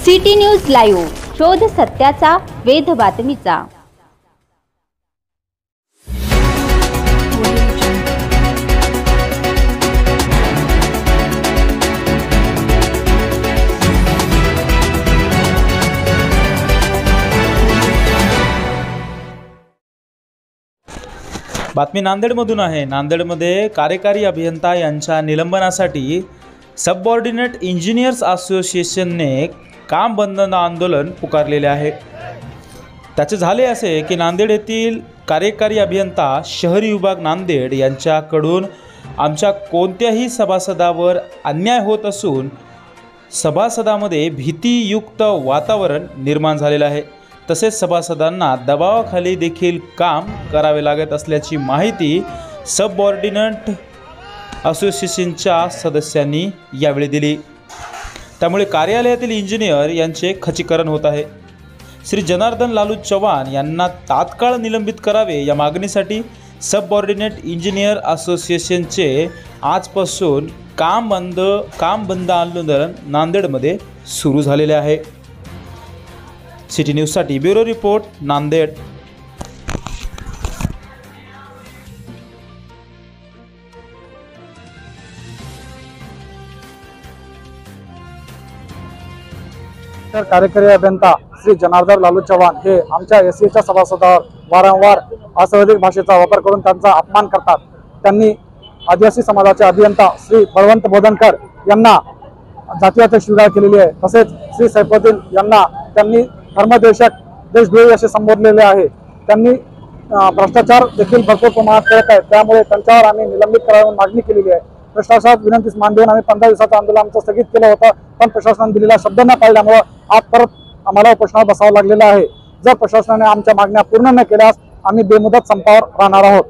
City news live, शोध सत्याचा, वेध बातमीचा। बातमी नांदेडमधून आहे। नांदेडमध्ये कार्यकारी अभियंता यांच्या निलंबनासाठी सबऑर्डिनेट इंजिनियर्स असोसिएशनने काम बंद आंदोलन पुकारलेले आहे। त्याचे झाले असे की नांदेड येथील कार्यकारी अभियंता शहरी विभाग नांदेड यांच्याकडून आमच्या कोणत्याही सभासदावर अन्याय होत असून सभासदांमध्ये भीतीयुक्त वातावरण निर्माण झालेले आहे। तसेच सभासदांना दबावाखाली देखील काम करावे लागत असल्याची माहिती सबऑर्डिनेट असोसिएशनच्या सदस्यांनी यावेळी दिली। त्यामुळे कार्यालयातील इंजिनियर यांचे खच्चीकरण होत आहे। श्री जनार्दन लालू चव्हाण यांना तात्काळ निलंबित करावे या मागणीसाठी सबऑर्डिनेट इंजिनियर असोसिएशनचे आजपासून काम बंद आंदोलन नांदेडमध्ये सुरू झालेले आहे। सिटी न्यूजसाठी ब्युरो रिपोर्ट नांदेड। कार्यकारी अभियंता श्री जनार्दन लालू चव्हाण हे आमच्या एससीच्या सभासदांवर वारंवार अस्वाभाविक भाषेचा वापर करून त्यांचा अपमान करतात। त्यांनी आदिवासी समाजाचे अभियंता श्री बळवंत बोधनकर यांना जातीवाद शिवीगाळ केलेली आहे। तसेच श्री सैफुद्दीन यांना त्यांनी धर्मदेशक देशद्रोही असे संबोधलेले आहे। त्यांनी भ्रष्टाचार देखील भरपूर प्रमाणात करत आहेत। त्यामुळे त्यांच्यावर आम्ही निलंबित करावी मागणी केलेली आहे। प्रशासनात विनंतीस मान देऊन आम्ही 15 दिवसाचं आंदोलन आमचं स्थगित केलं होतं, पण प्रशासनाने दिलेला शब्द न पाळल्यामुळे आज परत आम्हाला उपोषणावर बसावं लागलेलं आहे। जर प्रशासनाने आमच्या मागण्या पूर्ण न केल्यास आम्ही बेमुदत संपावर राहणार आहोत।